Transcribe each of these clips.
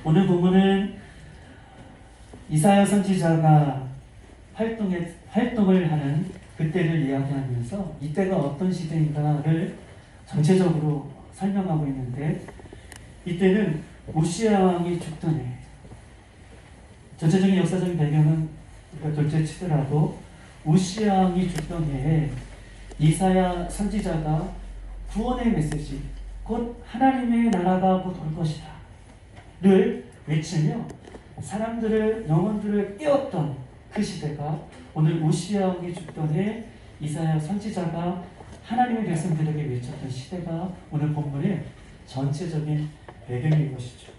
오늘 본문은 이사야 선지자가 활동을 하는 그때를 이야기하면서 이때가 어떤 시대인가를 전체적으로 설명하고 있는데, 이때는 우시야 왕이 죽던 해, 전체적인 역사적인 배경은 둘째 치더라도 우시야 왕이 죽던 해에 이사야 선지자가 구원의 메시지, 곧 하나님의 나라가 곧 올 것이다 를 외치며 사람들을, 영혼들을 깨웠던 그 시대가, 오늘 우시야 왕이 죽던 해 이사야 선지자가 하나님의 백성들에게 외쳤던 시대가 오늘 본문의 전체적인 배경인 것이죠.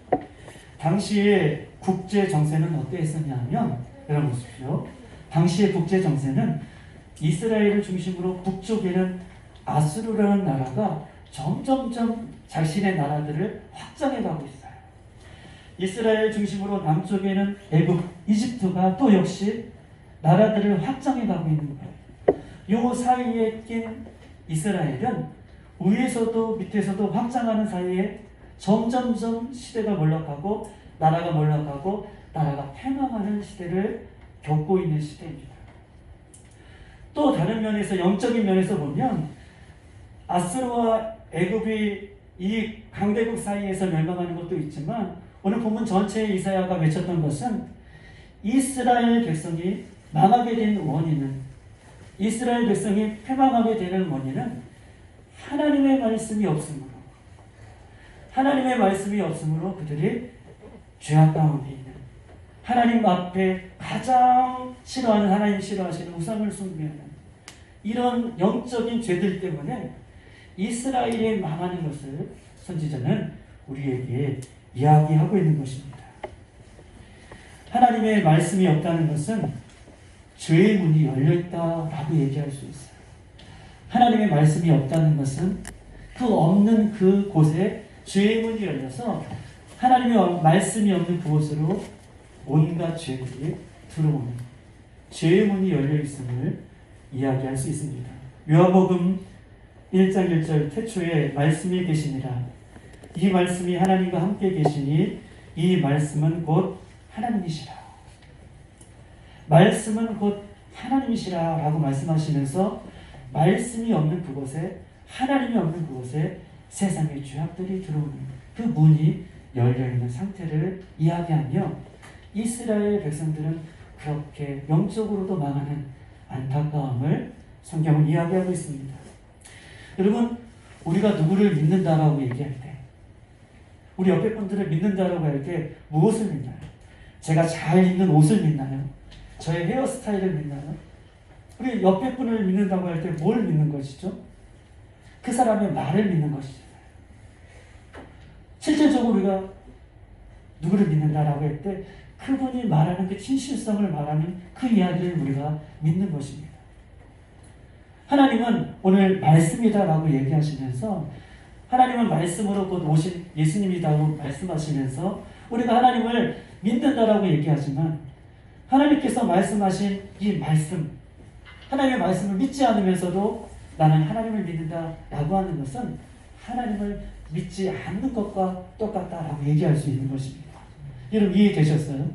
당시의 국제 정세는 어땠었냐 하면, 여러분 보십시오. 당시의 국제 정세는 이스라엘을 중심으로 북쪽에는 아수르라는 나라가 점점점 자신의 나라들을 확장해 가고 있어요. 이스라엘 중심으로 남쪽에는 애굽, 이집트가 또 역시 나라들을 확장해 가고 있는 거예요. 요 사이에 낀 이스라엘은 위에서도 밑에서도 확장하는 사이에 점점점 시대가 몰락하고 나라가 몰락하고 나라가 패망하는 시대를 겪고 있는 시대입니다. 또 다른 면에서, 영적인 면에서 보면 아수르와 애굽이 이 강대국 사이에서 멸망하는 것도 있지만, 오늘 본문 전체에 이사야가 외쳤던 것은 이스라엘 백성이 망하게 된 원인은, 이스라엘 백성이 패망하게 되는 원인은 하나님의 말씀이 없으므로, 하나님의 말씀이 없으므로 그들이 죄악 가운데 있는, 하나님 앞에 가장 싫어하는, 하나님 싫어하시는 우상을 숭배하는 이런 영적인 죄들 때문에 이스라엘이 망하는 것을 선지자는 우리에게 이야기하고 있는 것입니다. 하나님의 말씀이 없다는 것은 죄의 문이 열려있다라고 얘기할 수 있어요. 하나님의 말씀이 없다는 것은 그 없는 그 곳에 죄의 문이 열려서 하나님의 말씀이 없는 그곳으로 온갖 죄들이 들어오는, 죄의 문이 열려있음을 이야기할 수 있습니다. 요한복음 1장 1절, 태초에 말씀이 계시니라. 이 말씀이 하나님과 함께 계시니 이 말씀은 곧 하나님이시라. 말씀은 곧 하나님이시라 라고 말씀하시면서 말씀이 없는 그곳에, 하나님이 없는 그곳에 세상의 죄악들이 들어오는 그 문이 열려있는 상태를 이야기하며, 이스라엘 백성들은 그렇게 영적으로도 망하는 안타까움을 성경은 이야기하고 있습니다. 여러분, 우리가 누구를 믿는다라고 얘기할 때, 우리 옆에 분들을 믿는다라고 할 때 무엇을 믿나요? 제가 잘 입는 옷을 믿나요? 저의 헤어스타일을 믿나요? 우리 옆에 분을 믿는다고 할 때 뭘 믿는 것이죠? 그 사람의 말을 믿는 것이잖아요. 실질적으로 우리가 누구를 믿는다라고 할 때 그분이 말하는 그 진실성을 말하는 그 이야기를 우리가 믿는 것입니다. 하나님은 오늘 말씀이다라고 얘기하시면서, 하나님은 말씀으로 곧 오신 예수님이라고 말씀하시면서 우리가 하나님을 믿는다라고 얘기하지만, 하나님께서 말씀하신 이 말씀, 하나님의 말씀을 믿지 않으면서도 나는 하나님을 믿는다라고 하는 것은 하나님을 믿지 않는 것과 똑같다라고 얘기할 수 있는 것입니다. 여러분 이해되셨어요?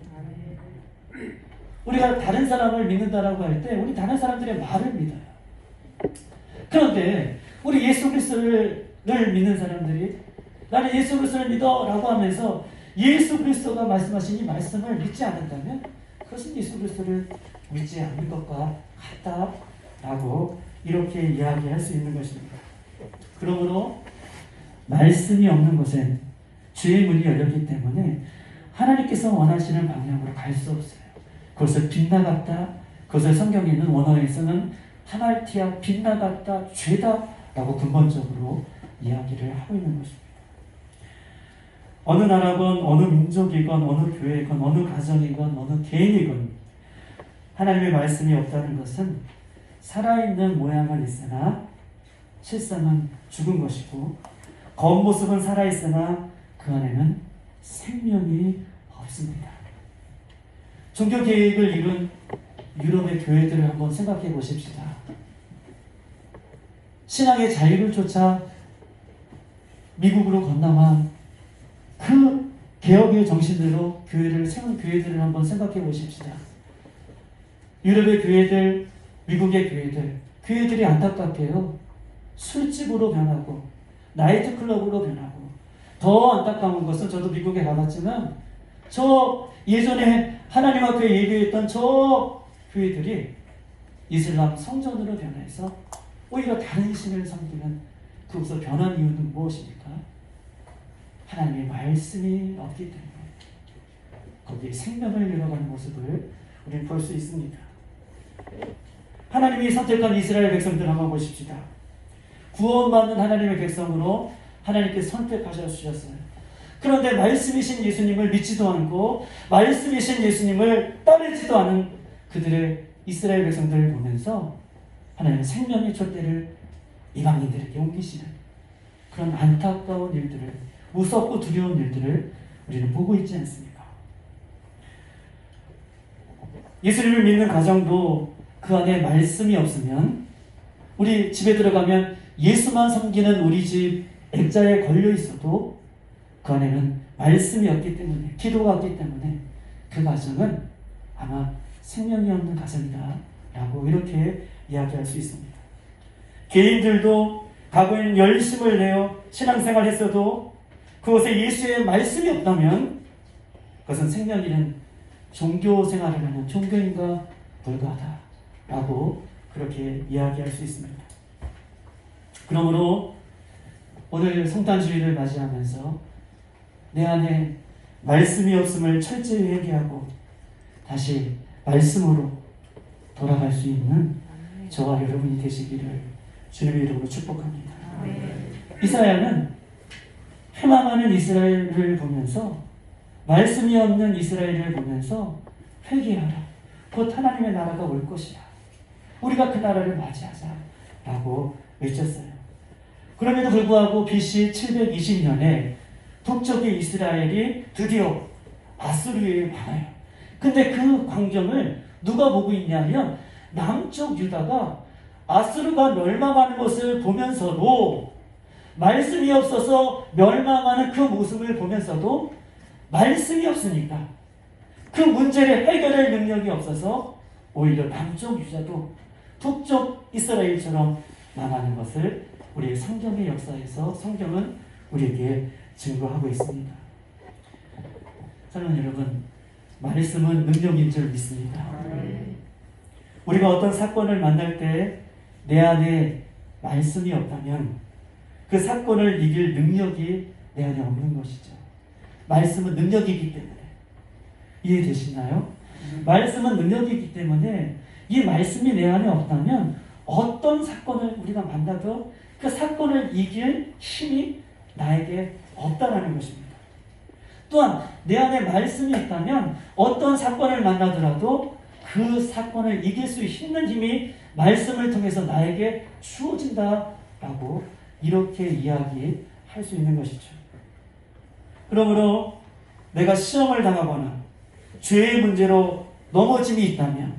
우리가 다른 사람을 믿는다라고 할 때 우리 다른 사람들의 말을 믿어요. 그런데 우리 예수 그리스도를 믿는 사람들이 나는 예수 그리스도를 믿어 라고 하면서 예수 그리스도가 말씀하신 이 말씀을 믿지 않는다면 그것은 예수 그리스도를 믿지 않는 것과 같다라고 이렇게 이야기할 수 있는 것입니다. 그러므로 말씀이 없는 곳엔 죄의 문이 열렸기 때문에 하나님께서 원하시는 방향으로 갈 수 없어요. 그것을 빗나갔다, 그것을 성경에 있는 원어에서는 하말티아, 빗나갔다, 죄다라고 근본적으로 이야기를 하고 있는 것입니다. 어느 나라건 어느 민족이건 어느 교회건 어느 가정이건 어느 개인이건 하나님의 말씀이 없다는 것은 살아있는 모양은 있으나 실상은 죽은 것이고, 겉모습은 살아있으나 그 안에는 생명이 없습니다. 종교개혁을 이룬 유럽의 교회들을 한번 생각해 보십시다. 신앙의 자유를 쫓아 미국으로 건너간 그 개혁의 정신으로 교회를 세운 교회들을 한번 생각해 보십시다. 유럽의 교회들, 미국의 교회들이 안타깝게요. 술집으로 변하고 나이트클럽으로 변하고, 더 안타까운 것은 저도 미국에 가봤지만 저 예전에 하나님 앞에 예배했던 저 교회들이 이슬람 성전으로 변해서 오히려 다른 신을 섬기는, 그것을 변한 이유는 무엇입니까? 하나님의 말씀이 없기 때문에 거기에 생명을 잃어가는 모습을 우리는 볼 수 있습니다. 하나님이 선택한 이스라엘 백성들 한번 보십시다. 구원받는 하나님의 백성으로 하나님께서 선택하셨어요. 그런데 말씀이신 예수님을 믿지도 않고 말씀이신 예수님을 따르지도 않은 그들의 이스라엘 백성들을 보면서 하나님은 생명의 촛대를 이방인들에게 옮기시는 그런 안타까운 일들을, 무섭고 두려운 일들을 우리는 보고 있지 않습니까? 예수님을 믿는 가정도 그 안에 말씀이 없으면, 우리 집에 들어가면 예수만 섬기는 우리 집 액자에 걸려 있어도 그 안에는 말씀이 없기 때문에, 기도가 없기 때문에 그 가정은 아마 생명이 없는 가정이다 라고 이렇게 이야기할 수 있습니다. 개인들도 과거에는 열심을 내어 신앙생활 했어도 그곳에 예수의 말씀이 없다면 그것은 생명 잃은 종교생활을 하는 종교인과 불과하다 라고 그렇게 이야기할 수 있습니다. 그러므로 오늘 성탄주의를 맞이하면서 내 안에 말씀이 없음을 철저히 회개하고 다시 말씀으로 돌아갈 수 있는 저와 여러분이 되시기를 주님의 이름으로 축복합니다. 이사야는 회망하는 이스라엘을 보면서, 말씀이 없는 이스라엘을 보면서 회개하라. 곧 하나님의 나라가 올 것이야. 우리가 그 나라를 맞이하자 라고 외쳤어요. 그럼에도 불구하고 BC 720년에 북쪽의 이스라엘이 드디어 아수르에 망해요. 근데 그 광경을 누가 보고 있냐면 남쪽 유다가 아수르가 멸망하는 것을 보면서도, 말씀이 없어서 멸망하는 그 모습을 보면서도 말씀이 없으니까 그 문제를 해결할 능력이 없어서 오히려 남쪽 유다도 북쪽 이스라엘처럼 망하는 것을 우리의 성경의 역사에서 성경은 우리에게 증거하고 있습니다. 사랑하는 여러분, 말씀은 능력인 줄 믿습니다. 우리가 어떤 사건을 만날 때 내 안에 말씀이 없다면 그 사건을 이길 능력이 내 안에 없는 것이죠. 말씀은 능력이기 때문에. 이해되시나요? 말씀은 능력이기 때문에 이 말씀이 내 안에 없다면 어떤 사건을 우리가 만나도 그 사건을 이길 힘이 나에게 없다라는 것입니다. 또한 내 안에 말씀이 있다면 어떤 사건을 만나더라도 그 사건을 이길 수 있는 힘이 말씀을 통해서 나에게 주어진다라고 이렇게 이야기할 수 있는 것이죠. 그러므로 내가 시험을 당하거나 죄의 문제로 넘어짐이 있다면,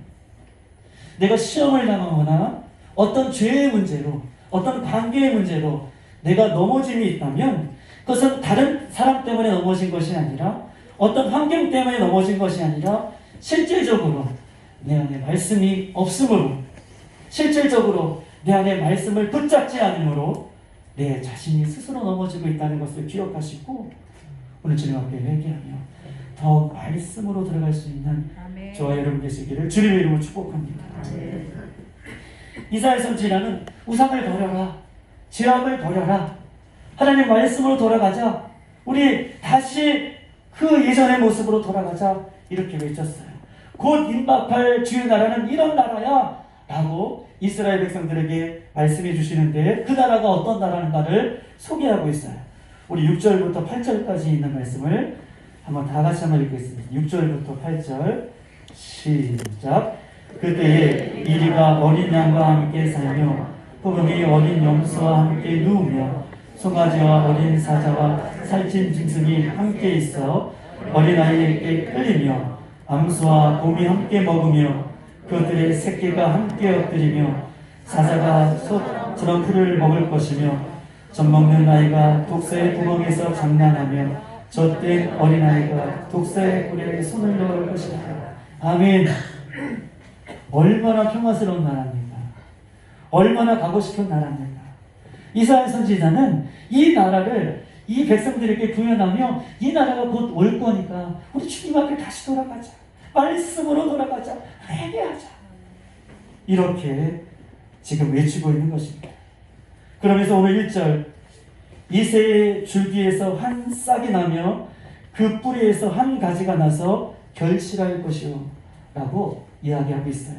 내가 시험을 당하거나 어떤 죄의 문제로, 어떤 관계의 문제로 내가 넘어짐이 있다면 그것은 다른 사람 때문에 넘어진 것이 아니라, 어떤 환경 때문에 넘어진 것이 아니라 실질적으로 내 안에 말씀이 없으므로, 실질적으로 내 안에 말씀을 붙잡지 않으므로 내 자신이 스스로 넘어지고 있다는 것을 기억하시고 오늘 주님 앞에 회개하며 더욱 말씀으로 들어갈 수 있는 저와 여러분 되시기를 주님의 이름으로 축복합니다. 이사야 선지자는 우상을 버려라, 죄악을 버려라, 하나님 말씀으로 돌아가자, 우리 다시 그 예전의 모습으로 돌아가자 이렇게 외쳤어요. 곧 임박할 주의 나라는 이런 나라야 라고 이스라엘 백성들에게 말씀해 주시는데, 그 나라가 어떤 나라인가를 소개하고 있어요. 우리 6절부터 8절까지 있는 말씀을 한번 다 같이 한번 읽겠습니다. 6절부터 8절 시작. 그때에 이리가 어린 양과 함께 살며 호금이 어린 염소와 함께 누우며 송아지와 어린 사자와 살찐 짐승이 함께 있어 어린아이에게 끌리며 암수와 곰이 함께 먹으며 그들의 새끼가 함께 엎드리며 사자가 소처럼 풀을 먹을 것이며 젖먹는 아이가 독서의 구멍에서 장난하며 젖된 어린아이가 독사의 꿀에 손을 넣을 것이다. 아멘. 얼마나 평화스러운 나라입니까? 얼마나 가고 싶은 나라입니까? 이사야 선지자는 이 나라를 이 백성들에게 구현하며 이 나라가 곧 올 거니까 우리 주님 앞에 다시 돌아가자. 말씀으로 돌아가자. 회개하자. 이렇게 지금 외치고 있는 것입니다. 그러면서 오늘 1절 이새의 줄기에서 한 싹이 나며 그 뿌리에서 한 가지가 나서 결실할 것이요 라고 이야기하고 있어요.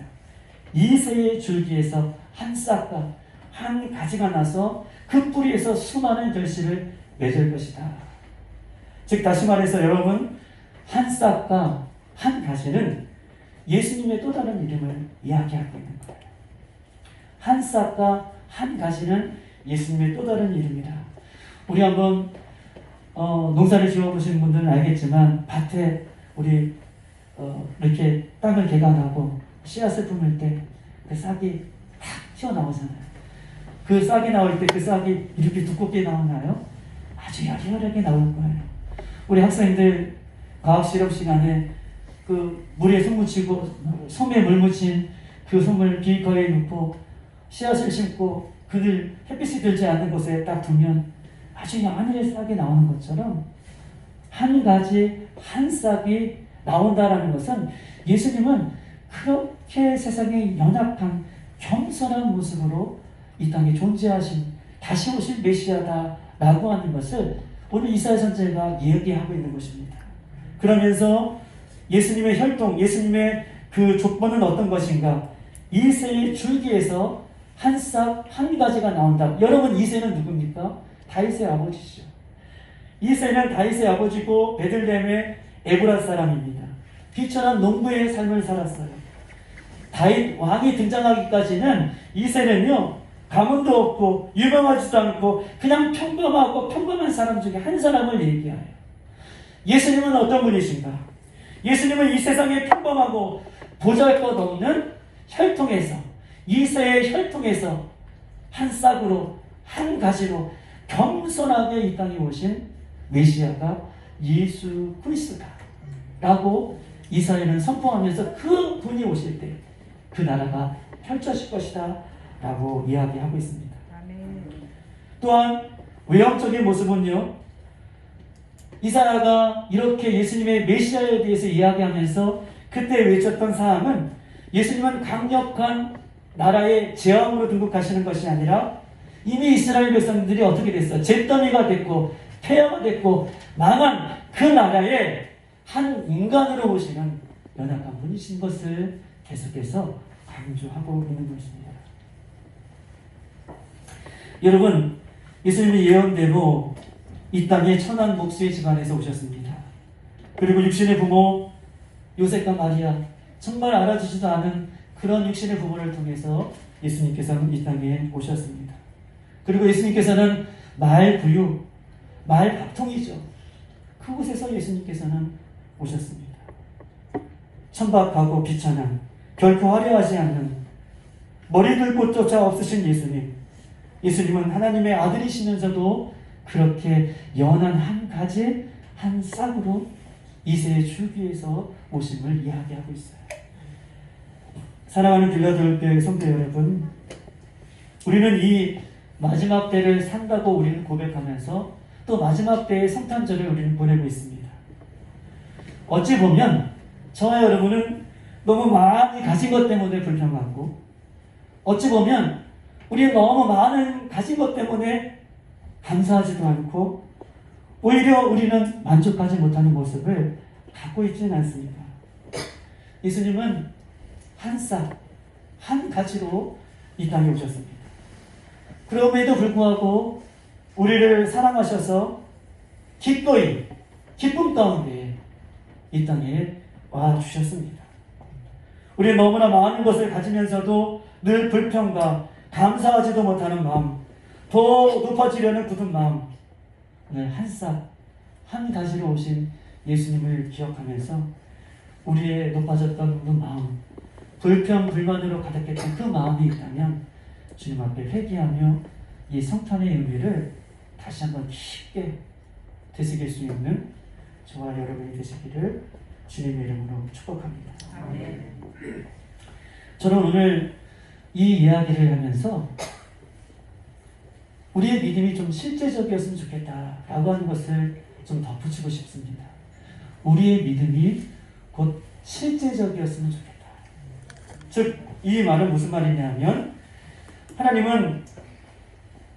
이새의 줄기에서 한 싹과 한 가지가 나서 그 뿌리에서 수많은 결실을 맺을 것이다. 즉 다시 말해서 여러분, 한 싹과 한 가지는 예수님의 또 다른 이름을 이야기하고 있는 거예요. 한 싹과 한 가지는 예수님의 또 다른 이름이다. 우리 한번 농사를 지어보신 분들은 알겠지만 밭에 우리 이렇게 땅을 개간하고 씨앗을 품을 때 그 싹이 탁 튀어나오잖아요. 그 싹이 나올 때 그 싹이 이렇게 두껍게 나오나요? 아주 여리여리하게 나올 거예요. 우리 학생들 과학 실험 시간에 그 물에 손 묻히고 솜에 물 묻힌 그 솜을 비커에 넣고 씨앗을 심고 그늘 햇빛이 들지 않는 곳에 딱 두면 아주 야늘의 싹이 나오는 것처럼 한 가지 한 싹이 나온다라는 것은 예수님은 그렇게 세상에 연약한 겸손한 모습으로 이 땅에 존재하신 다시 오실 메시아다라고 하는 것을 오늘 이사야 선지자가 얘기하고 있는 것입니다. 그러면서 예수님의 혈통, 예수님의 그 족보는 어떤 것인가? 이새의 줄기에서 한 싹, 한 가지가 나온다. 여러분, 이새는 누굽니까? 다윗의 아버지죠. 이새는 다윗의 아버지고 베들레헴의 에브라 사람입니다. 비천한 농부의 삶을 살았어요. 다윗 왕이 등장하기까지는 이새는요, 가문도 없고 유명하지도 않고 그냥 평범하고 평범한 사람 중에 한 사람을 얘기해요. 예수님은 어떤 분이신가? 예수님은 이 세상에 평범하고 보잘것없는 혈통에서, 이새의 혈통에서 한 싹으로 한 가지로 겸손하게 이 땅에 오신 메시아가 예수 그리스도다라고 이사야는 선포하면서 그 분이 오실 때 그 나라가 펼쳐질 것이다 라고 이야기하고 있습니다. 또한 외형적인 모습은요, 이사야가 이렇게 예수님의 메시아에 대해서 이야기하면서 그때 외쳤던 사항은 예수님은 강력한 나라의 제왕으로 등극하시는 것이 아니라 이미 이스라엘 백성들이 어떻게 됐어? 잿더미가 됐고 폐허가 됐고 망한 그 나라의 한 인간으로 오시는 연약한 분이신 것을 계속해서 강조하고 있는 것입니다. 여러분, 예수님이 예언대로 이 땅에 천한 목수의 집안에서 오셨습니다. 그리고 육신의 부모 요셉과 마리아, 정말 알아주지도 않은 그런 육신의 부모를 통해서 예수님께서는 이 땅에 오셨습니다. 그리고 예수님께서는 말구유, 말밥통이죠. 그곳에서 예수님께서는 오셨습니다. 천박하고 비천한, 결코 화려하지 않는, 머리둘 곳조차 없으신 예수님. 예수님은 하나님의 아들이시면서도 그렇게 연한 한 가지, 한 싹으로 이새의 줄기에서 오심을 이야기하고 있어요. 사랑하는 빌라델피아의 성도 여러분, 우리는 이 마지막 때를 산다고 우리는 고백하면서 또 마지막 때의 성탄절을 우리는 보내고 있습니다. 어찌 보면 저와 여러분은 너무 많이 가진 것 때문에 불평하고, 어찌 보면 우리는 너무 많은 가진 것 때문에 감사하지도 않고 오히려 우리는 만족하지 못하는 모습을 갖고 있지는 않습니다. 예수님은 한 싹, 한 가지로 이 땅에 오셨습니다. 그럼에도 불구하고 우리를 사랑하셔서 기꺼이 기쁨 가운데 이 땅에 와 주셨습니다. 우리는 너무나 많은 것을 가지면서도 늘 불평과 감사하지도 못하는 마음, 더 높아지려는 굳은 마음, 오늘 한 싹, 한 가지로 오신 예수님을 기억하면서 우리의 높아졌던 그 마음, 불평, 불만으로 가득했던 그 마음이 있다면 주님 앞에 회개하며 이 성탄의 의미를 다시 한번 깊게 되새길 수 있는 저와 여러분이 되시기를 주님의 이름으로 축복합니다. 저는 오늘 이 이야기를 하면서 우리의 믿음이 좀 실제적이었으면 좋겠다라고 하는 것을 좀 덧붙이고 싶습니다. 우리의 믿음이 곧 실제적이었으면 좋겠다. 즉, 이 말은 무슨 말이냐면 하나님은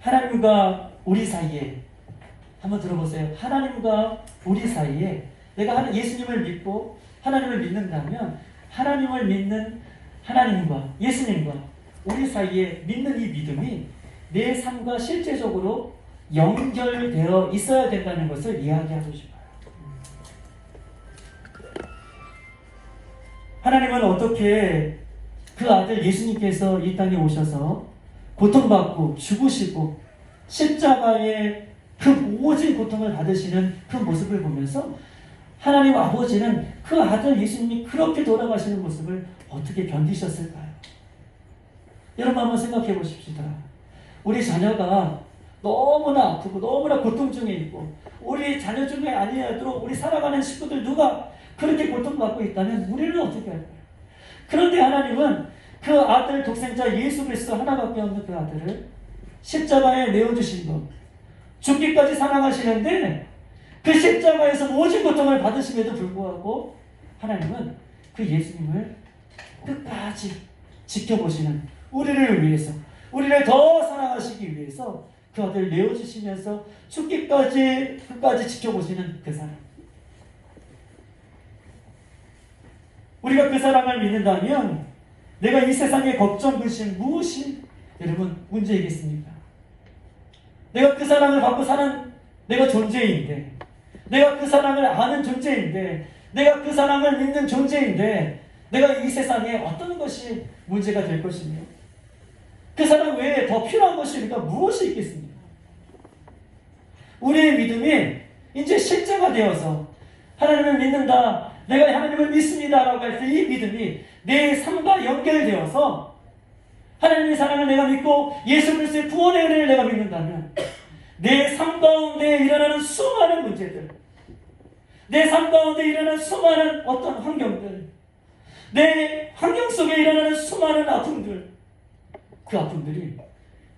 하나님과 우리 사이에 한번 들어보세요. 하나님과 우리 사이에 내가 예수님을 믿고 하나님을 믿는다면 하나님을 믿는 하나님과 예수님과 우리 사이에 믿는 이 믿음이 내 삶과 실제적으로 연결되어 있어야 된다는 것을 이야기하고 싶어요. 하나님은 어떻게 그 아들 예수님께서 이 땅에 오셔서 고통받고 죽으시고 십자가에 그 모진 고통을 받으시는 그 모습을 보면서 하나님 아버지는 그 아들 예수님이 그렇게 돌아가시는 모습을 어떻게 견디셨을까요? 여러분 한번 생각해 보십시다. 우리 자녀가 너무나 아프고 너무나 고통 중에 있고 우리 자녀 중에 아니어도 우리 살아가는 식구들 누가 그렇게 고통받고 있다면 우리는 어떻게 할까요? 그런데 하나님은 그 아들 독생자 예수 그리스도 하나밖에 없는 그 아들을 십자가에 내어주신 것, 죽기까지 사랑하시는데 그 십자가에서 모진 고통을 받으심에도 불구하고 하나님은 그 예수님을 끝까지 지켜보시는 우리를 위해서, 우리를 더 사랑하시기 위해서 그 아들 내어주시면서 죽기까지 끝까지 지켜보시는 그 사랑. 우리가 그 사랑을 믿는다면 내가 이 세상의 걱정, 근심 무엇이 여러분 문제이겠습니까? 내가 그 사랑을 받고 사는 내가 존재인데, 내가 그 사랑을 아는 존재인데, 내가 그 사랑을 믿는 존재인데 내가 이 세상에 어떤 것이 문제가 될 것이며 그 사랑 외에 더 필요한 것이 우리가 무엇이 있겠습니까? 우리의 믿음이 이제 실제가 되어서 하나님을 믿는다, 내가 하나님을 믿습니다라고 할 때 이 믿음이 내 삶과 연결되어서 하나님의 사랑을 내가 믿고 예수 그리스도의 구원의 은혜를 내가 믿는다면 내 삶 가운데 일어나는 수많은 문제들, 내 삶 가운데 일어나는 수많은 어떤 환경들, 내 환경 속에 일어나는 수많은 아픔들, 그 아픔들이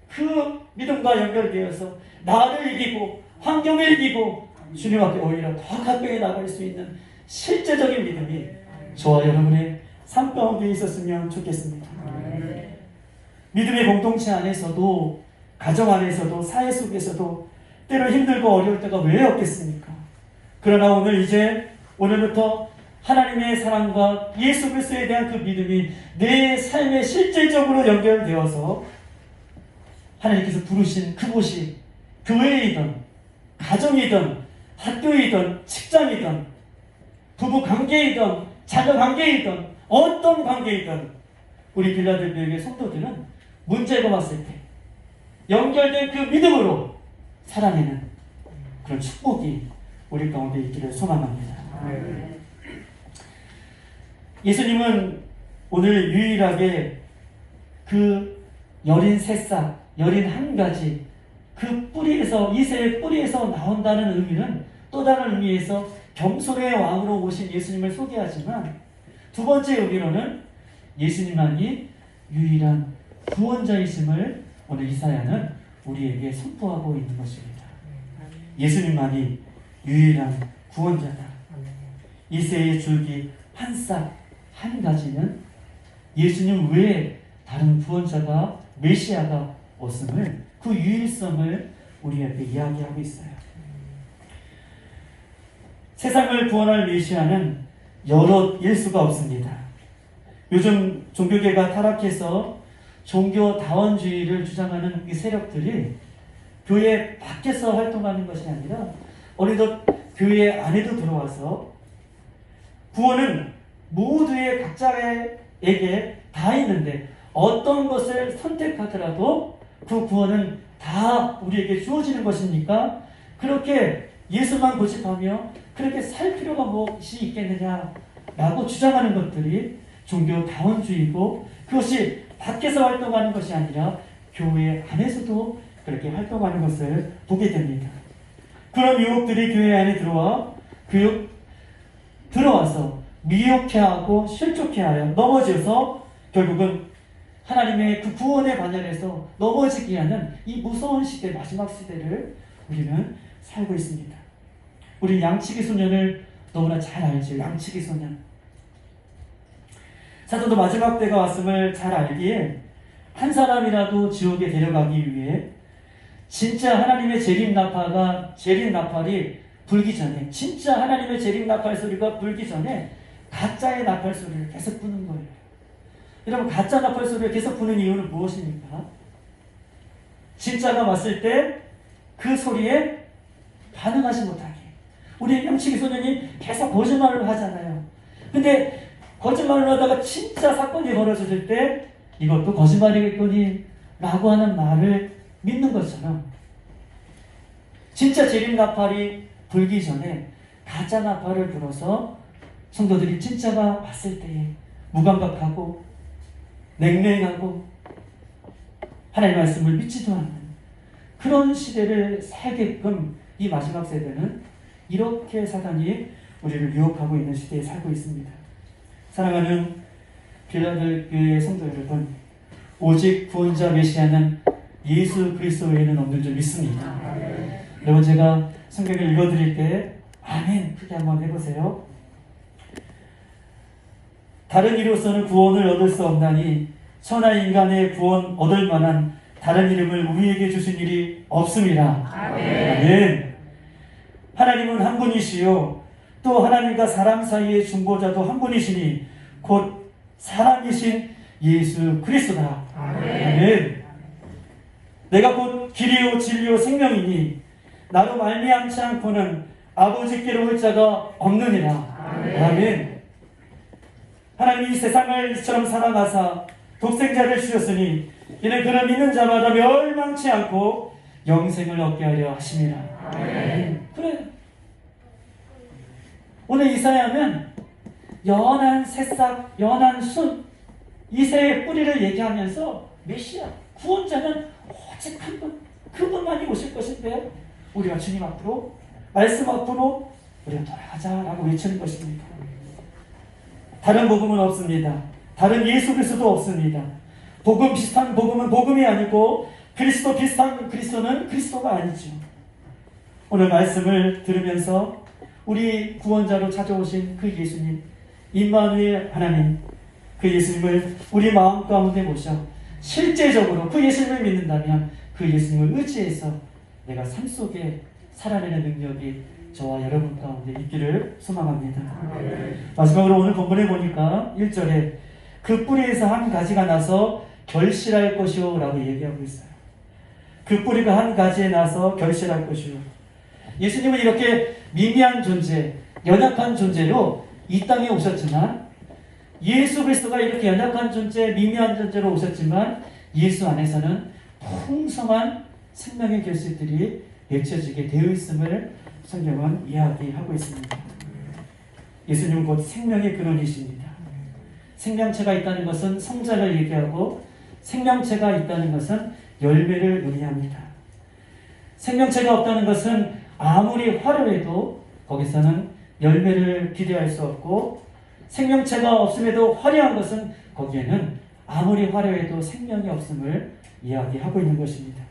그 믿음과 연결되어서 나를 이기고 환경을 이기고 주님 앞에 오히려 더 가까이 나갈 수 있는 실제적인 믿음이 저와 여러분의 삶 가운데 있었으면 좋겠습니다. 믿음의 공동체 안에서도, 가정 안에서도, 사회 속에서도 때로 힘들고 어려울 때가 왜 없겠습니까? 그러나 오늘부터 하나님의 사랑과 예수 그리스도에 대한 그 믿음이 내 삶에 실질적으로 연결되어서 하나님께서 부르신 그곳이 교회이든 가정이든 학교이든 직장이든 부부 관계이든 자녀 관계이든 어떤 관계이든 우리 빌라델비아의 성도들은 문제가 왔을 때 연결된 그 믿음으로 살아내는 그런 축복이 우리 가운데 있기를 소망합니다. 예수님은 오늘 유일하게 그 여린 새싹, 여린 한 가지 그 뿌리에서, 이새의 뿌리에서 나온다는 의미는 또 다른 의미에서 겸손의 왕으로 오신 예수님을 소개하지만 두 번째 의미로는 예수님만이 유일한 구원자이심을 오늘 이사야는 우리에게 선포하고 있는 것입니다. 예수님만이 유일한 구원자다. 이새의 줄기 한 싹, 한 가지는 예수님 외에 다른 구원자가, 메시아가 없음을, 그 유일성을 우리에게 이야기하고 있어요. 세상을 구원할 메시아는 여럿일 수가 없습니다. 요즘 종교계가 타락해서 종교다원주의를 주장하는 이 세력들이 교회 밖에서 활동하는 것이 아니라 어느덧 교회 안에도 들어와서 구원은 모두의 각자에게 다 있는데 어떤 것을 선택하더라도 그 구원은 다 우리에게 주어지는 것입니까? 그렇게 예수만 고집하며 그렇게 살 필요가 무엇이 있겠느냐라고 주장하는 것들이 종교다원주의고 그것이 밖에서 활동하는 것이 아니라 교회 안에서도 그렇게 활동하는 것을 보게 됩니다. 그런 유혹들이 교회 안에 들어와 들어와서 미혹해하고 실족해하여 넘어져서 결국은 하나님의 그 구원의 반열에서 넘어지게 하는 이 무서운 시대, 마지막 시대를 우리는 살고 있습니다. 우리 양치기 소년을 너무나 잘 알죠. 양치기 소년. 사도도 마지막 때가 왔음을 잘 알기에 한 사람이라도 지옥에 데려가기 위해 진짜 하나님의 재림나팔이 불기 전에, 진짜 하나님의 재림나팔 소리가 불기 전에 가짜의 나팔 소리를 계속 부는 거예요. 여러분, 가짜 나팔 소리를 계속 부는 이유는 무엇입니까? 진짜가 왔을 때 그 소리에 반응하지 못하게. 우리 양치기 소년이 계속 거짓말을 하잖아요. 근데 거짓말을 하다가 진짜 사건이 벌어졌을 때 이것도 거짓말이겠거니 라고 하는 말을 믿는 것처럼 진짜 재림나팔이 불기 전에 가짜 나팔을 불어서 성도들이 진짜가 왔을 때에 무감각하고 냉랭하고 하나님의 말씀을 믿지도 않는 그런 시대를 살게끔 이 마지막 세대는 이렇게 사단이 우리를 유혹하고 있는 시대에 살고 있습니다. 사랑하는 빌라델피아의 성도 여러분, 오직 구원자 메시아는 예수 그리스도 외에는 없는 줄 믿습니다. 여러분, 제가 성경을 읽어드릴 때 아멘 크게 한번 해보세요. 다른 이로서는 구원을 얻을 수 없나니 천하 인간의 구원 얻을 만한 다른 이름을 우리에게 주신 일이 없습니다. 아멘. 하나님은 한 분이시요 또 하나님과 사람 사이의 중보자도 한 분이시니 곧 사람이신 예수 그리스도다. 아멘. 내가 곧 길이요 진리요 생명이니 나로 말미암지 않고는 아버지께로 올 자가 없느니라. 아멘. 하나님이 세상을 이처럼 사랑하사 독생자를 주셨으니 이는 그를 믿는 자마다 멸망치 않고 영생을 얻게 하려 하심이라. 아멘. 그래. 오늘 이사야는 연한 새싹, 연한 순, 이새의 뿌리를 얘기하면서 메시아, 구원자는 오직 한 분, 그분만이 오실 것인데 우리가 주님 앞으로, 말씀 앞으로 우리가 돌아가자라고 외치는 것입니다. 다른 복음은 없습니다. 다른 예수 그리스도도 없습니다. 복음 비슷한 복음은 복음이 아니고 그리스도 비슷한 그리스도는 그리스도가 아니죠. 오늘 말씀을 들으면서 우리 구원자로 찾아오신 그 예수님, 임마누엘 하나님, 그 예수님을 우리 마음 가운데 모셔 실제적으로 그 예수님을 믿는다면 그 예수님을 의지해서 내가 삶 속에 살아내는 능력이 저와 여러분 가운데 있기를 소망합니다. 마지막으로 오늘 본문에 보니까 1절에 그 뿌리에서 한 가지가 나서 결실할 것이요 라고 얘기하고 있어요. 그 뿌리가 한 가지에 나서 결실할 것이요. 예수님은 이렇게 미미한 존재, 연약한 존재로 이 땅에 오셨지만, 예수 그리스도가 이렇게 연약한 존재, 미미한 존재로 오셨지만 예수 안에서는 풍성한 생명의 결실들이 맺혀지게 되어 있음을 성경은 이야기하고 있습니다. 예수님은 곧 생명의 근원이십니다. 생명체가 있다는 것은 성자를 얘기하고 생명체가 있다는 것은 열매를 의미합니다. 생명체가 없다는 것은 아무리 화려해도 거기서는 열매를 기대할 수 없고, 생명체가 없음에도 화려한 것은 거기에는 아무리 화려해도 생명이 없음을 이야기하고 있는 것입니다.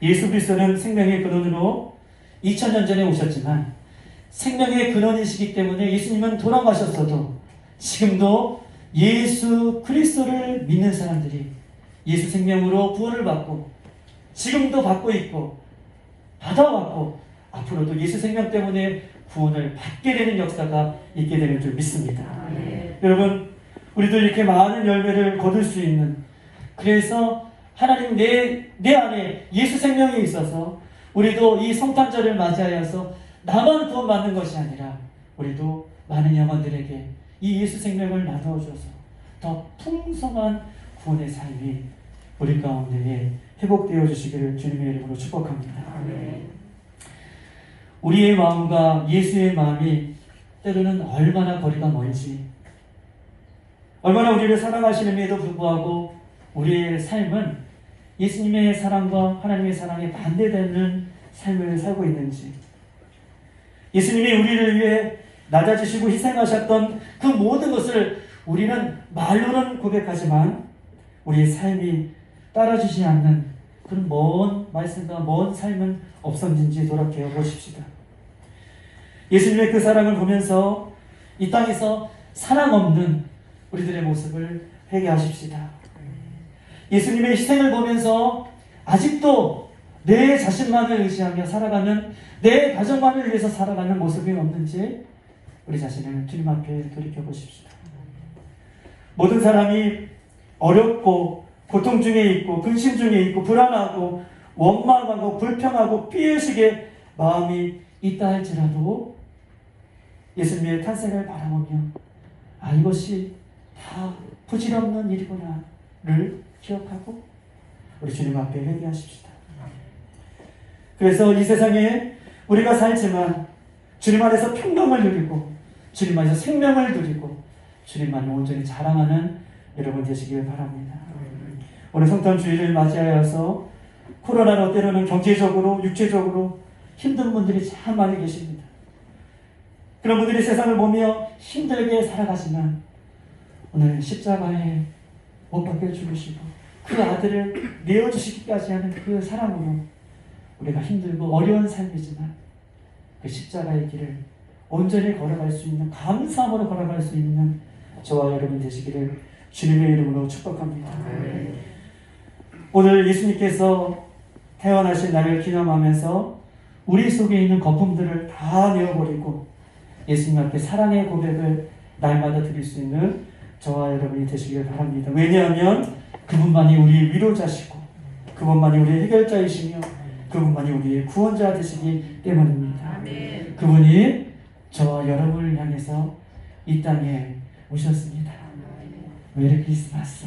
예수 그리스도는 생명의 근원으로 2000년 전에 오셨지만 생명의 근원이시기 때문에 예수님은 돌아가셨어도 지금도 예수 그리스도를 믿는 사람들이 예수 생명으로 구원을 받고 지금도 받고 있고 받아왔고 앞으로도 예수 생명 때문에 구원을 받게 되는 역사가 있게 되는 줄 믿습니다. 여러분, 우리도 이렇게 많은 열매를 거둘 수 있는, 그래서 하나님 내 안에 예수 생명이 있어서 우리도 이 성탄절을 맞이하여서 나만 구원받는 것이 아니라 우리도 많은 영혼들에게 이 예수 생명을 나누어 줘서 더 풍성한 구원의 삶이 우리 가운데 회복되어 주시기를 주님의 이름으로 축복합니다. 우리의 마음과 예수의 마음이 때로는 얼마나 거리가 멀지, 얼마나 우리를 사랑하시는데도 불구하고 우리의 삶은 예수님의 사랑과 하나님의 사랑에 반대되는 삶을 살고 있는지, 예수님이 우리를 위해 낮아지시고 희생하셨던 그 모든 것을 우리는 말로는 고백하지만 우리의 삶이 따라주지 않는 그런 먼 말씀과 먼 삶은 없었는지 돌아보아 보십시다. 예수님의 그 사랑을 보면서 이 땅에서 사랑 없는 우리들의 모습을 회개하십시다. 예수님의 희생을 보면서 아직도 내 자신만을 의지하며 살아가는, 내 가정만을 위해서 살아가는 모습이 없는지 우리 자신을 주님 앞에 돌이켜보십시다. 모든 사람이 어렵고 고통 중에 있고 근심 중에 있고 불안하고 원망하고 불평하고 피해식의 마음이 있다 할지라도 예수님의 탄생을 바라보며 이것이 다 부질없는 일이구나를 기억하고 우리 주님 앞에 회개하십시다. 그래서 이 세상에 우리가 살지만 주님 안에서 평강을 누리고 주님 안에서 생명을 누리고 주님만을 온전히 자랑하는 여러분 되시길 바랍니다. 오늘 성탄 주일을 맞이하여서 코로나로 때로는 경제적으로 육체적으로 힘든 분들이 참 많이 계십니다. 그런 분들이 세상을 보며 힘들게 살아가지만 오늘 십자가에 못 박혀 죽으시고 그 아들을 내어주시기까지 하는 그 사랑으로 우리가 힘들고 어려운 삶이지만 그 십자가의 길을 온전히 걸어갈 수 있는, 감사함으로 걸어갈 수 있는 저와 여러분 되시기를 주님의 이름으로 축복합니다. 오늘 예수님께서 태어나신 날을 기념하면서 우리 속에 있는 거품들을 다 내어버리고 예수님 앞에 사랑의 고백을 날마다 드릴 수 있는 저와 여러분이 되시길 바랍니다. 왜냐하면 그분만이 우리의 위로자시고 그분만이 우리의 해결자이시며 그분만이 우리의 구원자 되시기 때문입니다. 그분이 저와 여러분을 향해서 이 땅에 오셨습니다. 메리 크리스마스.